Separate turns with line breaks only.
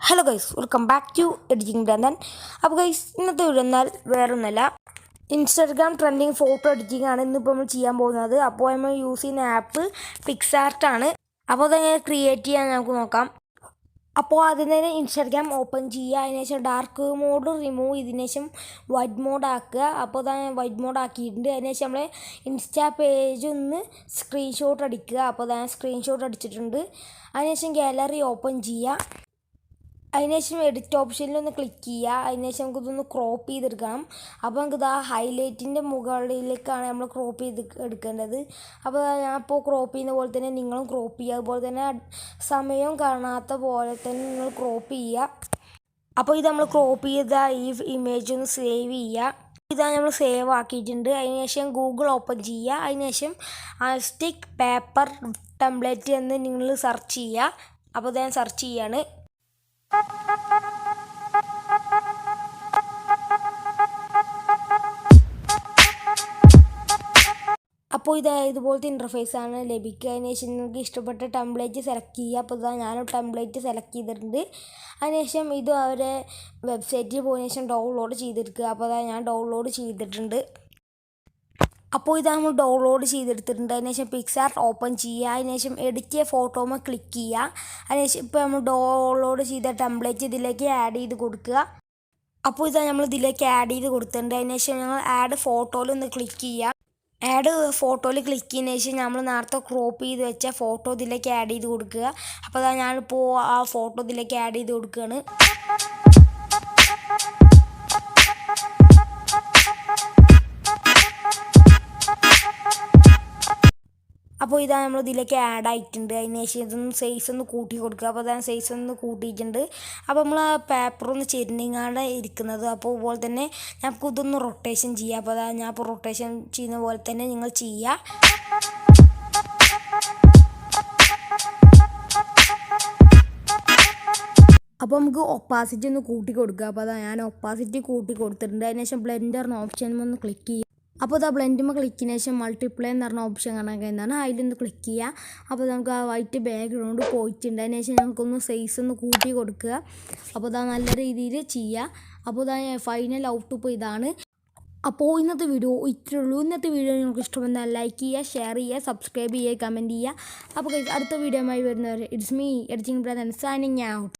Hello guys, welcome back to editing Branthan. അപ്പോൾ guys, ഇന്നത്തെ video എന്നാൽ വേറൊന്നുമല്ല, ഇൻസ്റ്റാഗ്രാം ട്രെൻഡിങ് ഫോട്ടോ എഡിറ്റിംഗ് ആണ് ഇന്നിപ്പോൾ നമ്മൾ ചെയ്യാൻ പോകുന്നത്. അപ്പോൾ നമ്മൾ യൂസ് ചെയ്യുന്ന ആപ്പ് പിക്സാർട്ടാണ്. അപ്പോൾ അതെങ്ങനെ ക്രിയേറ്റ് ചെയ്യാൻ നമുക്ക് നോക്കാം. അപ്പോൾ അതിന് തന്നെ ഇൻസ്റ്റാഗ്രാം ഓപ്പൺ ചെയ്യുക. അതിനുശേഷം ഡാർക്ക് മോഡ് റിമൂവ് ചെയ്തതിനു ശേഷം വൈറ്റ് മോഡ് ആക്കുക. അപ്പോൾ അതാണ് വൈറ്റ് മോഡ് ആക്കിയിട്ടുണ്ട്. അതിനുശേഷം നമ്മൾ ഇൻസ്റ്റാ പേജ് ഒന്ന് സ്ക്രീൻഷോട്ട് അടിക്കുക. അപ്പോൾ അതാണ് സ്ക്രീൻഷോട്ട് അടിച്ചിട്ടുണ്ട്. അതിനുശേഷം ഗാലറി ഓപ്പൺ ചെയ്യുക. അതിനുശേഷം എഡിറ്റ് ഓപ്ഷനിൽ ഒന്ന് ക്ലിക്ക് ചെയ്യുക. അതിനുശേഷം നമുക്കിതൊന്ന് ക്രോപ്പ് ചെയ്തെടുക്കണം. അപ്പോൾ നമുക്കിത് ആ ഹൈലൈറ്റിൻ്റെ മുകളിലേക്കാണ് നമ്മൾ ക്രോപ്പ് ചെയ്ത് എടുക്കേണ്ടത്. അപ്പോൾ ഞാനിപ്പോൾ ക്രോപ്പ് ചെയ്യുന്ന പോലെ തന്നെ നിങ്ങളും ക്രോപ്പ് ചെയ്യുക. അതുപോലെ തന്നെ സമയം കാണാത്ത പോലെ തന്നെ നിങ്ങൾ ക്രോപ്പ് ചെയ്യുക. അപ്പോൾ ഇത് നമ്മൾ ക്രോപ്പ് ചെയ്ത ഈ ഇമേജ് ഒന്ന് സേവ് ചെയ്യുക. ഇതാണ് നമ്മൾ സേവ് ആക്കിയിട്ടുണ്ട്. അതിനുശേഷം ഗൂഗിൾ ഓപ്പൺ ചെയ്യുക. അതിനുശേഷം സ്റ്റിക്ക് പേപ്പർ ടെംപ്ലേറ്റ് എന്ന് നിങ്ങൾ സെർച്ച് ചെയ്യുക. അപ്പോൾ ഞാൻ സെർച്ച് ചെയ്യാണ്. അപ്പോൾ ഇതുപോലത്തെ ഇൻ്റർഫേസാണ് ലഭിക്കുക. അതിനുശേഷം നിങ്ങൾക്ക് ഇഷ്ടപ്പെട്ട ടെംപ്ലേറ്റ് സെലക്ട് ചെയ്യുക. അപ്പോൾ ഇതാ ഞാൻ ടെംപ്ലേറ്റ് സെലക്ട് ചെയ്തിട്ടുണ്ട്. അതിനുശേഷം ഇത് അവരെ വെബ്സൈറ്റിൽ പോയതിനു ശേഷം ഡൗൺലോഡ് ചെയ്തെടുക്കുക. അപ്പോൾ അതാ ഞാൻ ഡൗൺലോഡ് ചെയ്തിട്ടുണ്ട്. അപ്പോൾ ഇത് നമ്മൾ ഡൗൺലോഡ് ചെയ്തെടുത്തിട്ടുണ്ട്. അതിനുശേഷം പിക്സാർട്ട് ഓപ്പൺ ചെയ്യുക. അതിനുശേഷം എഡിറ്റ് ചെയ്ത ഫോട്ടോമേ ക്ലിക്ക് ചെയ്യുക. അതിനുശേഷം ഇപ്പോൾ നമ്മൾ ഡൗൺലോഡ് ചെയ്ത ടെംപ്ലേറ്റ് ഇതിലേക്ക് ആഡ് ചെയ്ത് കൊടുക്കുക. അപ്പോൾ ഇതാ നമ്മൾ ഇതിലേക്ക് ആഡ് ചെയ്ത് കൊടുത്തിട്ടുണ്ട്. അതിനുശേഷം ഞങ്ങൾ ആഡ് ഫോട്ടോയിൽ ഒന്ന് ക്ലിക്ക് ചെയ്യുക. ആഡ് ഫോട്ടോയിൽ ക്ലിക്ക് ചെയ്യുന്നതിന് ശേഷം നമ്മൾ നേരത്തെ ക്രോപ്പ് ചെയ്ത് വെച്ച ഫോട്ടോ ഇതിലേക്ക് ആഡ് ചെയ്ത് കൊടുക്കുക. അപ്പോൾ അതാ ഞാനിപ്പോൾ ആ ഫോട്ടോ ഇതിലേക്ക് ആഡ് ചെയ്ത് കൊടുക്കുകയാണ്. അപ്പോൾ ഇതാ നമ്മൾ ഇതിലേക്ക് ആഡ് ആയിട്ടുണ്ട്. അതിന് ശേഷം ഇതൊന്ന് സൈസ് ഒന്ന് കൂട്ടി കൊടുക്കുക. അപ്പോൾ അതാണ് സൈസ് ഒന്ന് കൂട്ടിയിട്ടുണ്ട്. അപ്പോൾ നമ്മൾ ആ പേപ്പറൊന്ന് ചെരിഞ്ഞാണ് ഇരിക്കുന്നത്. അപ്പോൾ അതുപോലെ തന്നെ നമുക്ക് ഇതൊന്ന് റൊട്ടേഷൻ ചെയ്യുക. അപ്പോൾ അതാ ഞാൻ ഇപ്പോൾ റൊട്ടേഷൻ ചെയ്യുന്ന പോലെ തന്നെ നിങ്ങൾ ചെയ്യുക. അപ്പോൾ നമുക്ക് ഒപ്പാസിറ്റി ഒന്ന് കൂട്ടി കൊടുക്കുക. അപ്പോൾ അതാ ഞാൻ ഒപ്പാസിറ്റി കൂട്ടി കൊടുത്തിട്ടുണ്ട്. അതിനുശേഷം ബ്ലെൻഡറിന് ഓപ്ഷൻ ഒന്ന് ക്ലിക്ക് ചെയ്യുക. അപ്പോൾ ഇതാ ബ്ലെൻഡുമ്പോൾ ക്ലിക്ക് ചെയ്യുന്ന ശേഷം മൾട്ടിപ്ലൈ എന്ന് പറഞ്ഞ ഓപ്ഷൻ കാണാൻ കഴിയുന്നതാണ്. അതിലൊന്ന് ക്ലിക്ക് ചെയ്യുക. അപ്പോൾ നമുക്ക് ആ വൈറ്റ് ബാക്ക്ഗ്രൗണ്ട് പോയിട്ടുണ്ട്. അതിന് ശേഷം ഞങ്ങൾക്കൊന്ന് സൈസ് ഒന്ന് കൂട്ടി കൊടുക്കുക. അപ്പോൾ ഇതാ നല്ല രീതിയിൽ ചെയ്യുക. അപ്പോൾ ഇതാ ഫൈനൽ ഔട്ട്പുട്ട് ഇതാണ്. അപ്പോൾ ഇന്നത്തെ വീഡിയോ ഇത്രയേ ഉള്ളൂ. ഇന്നത്തെ വീഡിയോ നിങ്ങൾക്ക് ഇഷ്ടമെന്നാൽ ലൈക്ക് ചെയ്യുക, ഷെയർ ചെയ്യുക, സബ്സ്ക്രൈബ് ചെയ്യുക, കമൻറ്റ് ചെയ്യുക. അപ്പോൾ അടുത്ത വീഡിയോയുമായി വരുന്നവർ it's me editing Branthan signing out.